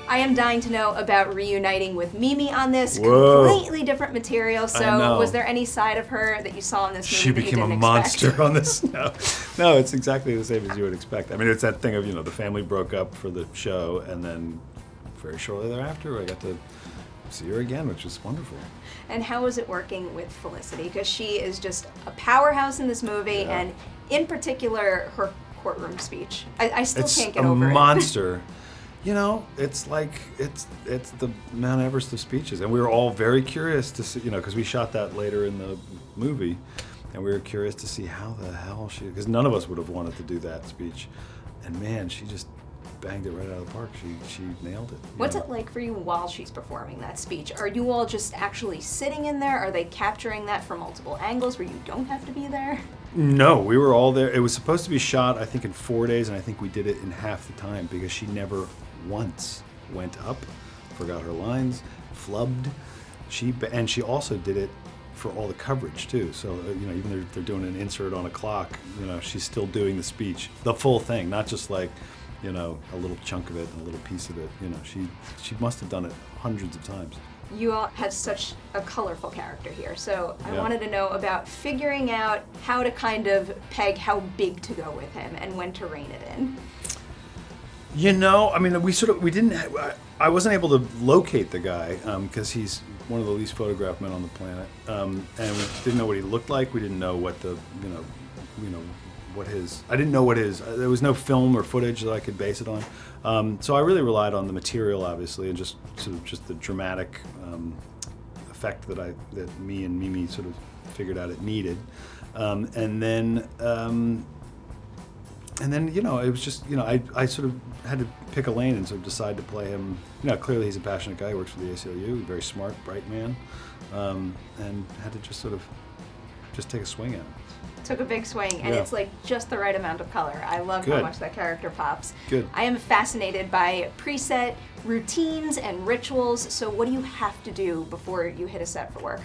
I am dying to know about reuniting with Mimi on this. Whoa. Completely different material. So was there any side of her that you saw in this movie She that you became a didn't monster expect? on this. No, it's exactly the same as you would expect. I mean, it's that thing of, the family broke up for the show, and then very shortly thereafter, I got to see her again, which was wonderful. And how was it working with Felicity? Because she is just a powerhouse in this movie, and in particular, her courtroom speech. I still can't get over it. It's a monster. It's like, it's the Mount Everest of speeches. And we were all very curious to see, because we shot that later in the movie, and we were curious to see how the hell because none of us would have wanted to do that speech. And man, she just banged it right out of the park. She nailed it. What's it like for you while she's performing that speech? Are you all just actually sitting in there? Are they capturing that from multiple angles where you don't have to be there? No, we were all there. It was supposed to be shot, I think, in 4 days, and I think we did it in half the time because she never once went up, forgot her lines, flubbed. And she also did it for all the coverage too. So even if they're doing an insert on a clock, she's still doing the speech, the full thing, not just like a little chunk of it and a little piece of it. She must have done it hundreds of times. You all have such a colorful character here, so I wanted to know about figuring out how to kind of peg how big to go with him and when to rein it in. I mean, I wasn't able to locate the guy because he's one of the least photographed men on the planet, and we didn't know what he looked like. We didn't know what there was no film or footage that I could base it on. So I really relied on the material, obviously, and just the dramatic effect that me and Mimi sort of figured out it needed. And then it was just, I sort of had to pick a lane and sort of decide to play him. Clearly he's a passionate guy. He works for the ACLU, very smart, bright man, and had to just sort of take a swing at him. Took a big swing, and it's like just the right amount of color. I love how much that character pops. Good. I am fascinated by preset routines and rituals. So what do you have to do before you hit a set for work?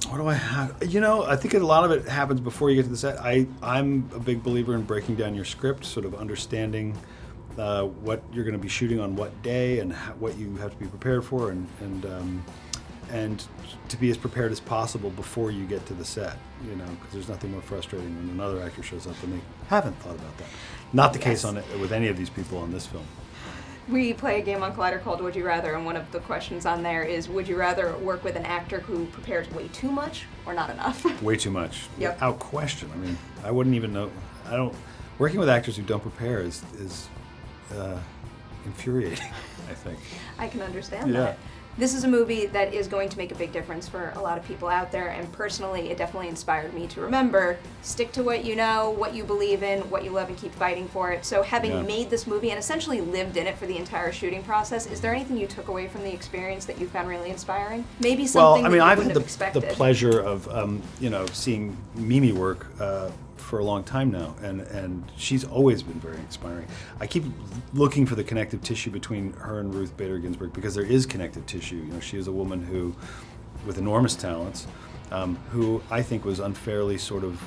What do I have? I think a lot of it happens before you get to the set. I'm a big believer in breaking down your script, sort of understanding what you're going to be shooting on what day and what you have to be prepared for, and to be as prepared as possible before you get to the set, because there's nothing more frustrating when another actor shows up and they haven't thought about that. Not the case with any of these people on this film. We play a game on Collider called Would You Rather, and one of the questions on there is, would you rather work with an actor who prepares way too much or not enough? Way too much. Yep. Without question. I mean, I wouldn't even know. Working with actors who don't prepare is infuriating, I think. I can understand that. This is a movie that is going to make a big difference for a lot of people out there, and personally, it definitely inspired me to remember, stick to what you know, what you believe in, what you love, and keep fighting for it. So having made this movie and essentially lived in it for the entire shooting process, is there anything you took away from the experience that you found really inspiring? Maybe something that you I've wouldn't had have expected. the pleasure of seeing Mimi work for a long time now, and she's always been very inspiring. I keep looking for the connective tissue between her and Ruth Bader Ginsburg, because there is connective tissue. She is a woman who, with enormous talents, who I think was unfairly sort of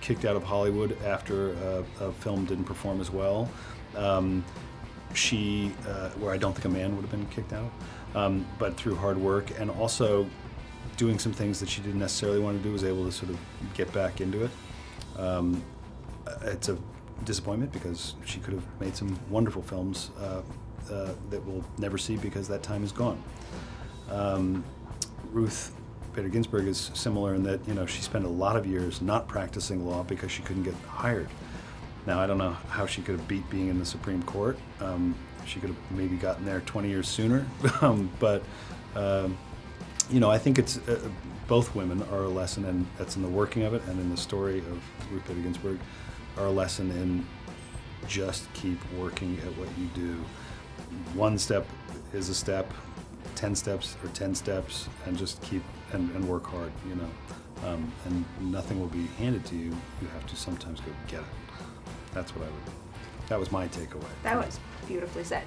kicked out of Hollywood after a film didn't perform as well. Where I don't think a man would have been kicked out, but through hard work and also doing some things that she didn't necessarily want to do, was able to sort of get back into it. It's a disappointment because she could have made some wonderful films that we'll never see because that time is gone. Ruth Bader Ginsburg is similar in that she spent a lot of years not practicing law because she couldn't get hired. Now, I don't know how she could have beat being in the Supreme Court. She could have maybe gotten there 20 years sooner, but I think it's both women are a lesson, and that's in the working of it, and in the story of Ruth Bader Ginsburg, are a lesson in just keep working at what you do. One step is a step, 10 steps are 10 steps, and just keep and work hard, and nothing will be handed to you. You have to sometimes go get it. That was my takeaway. That was beautifully said.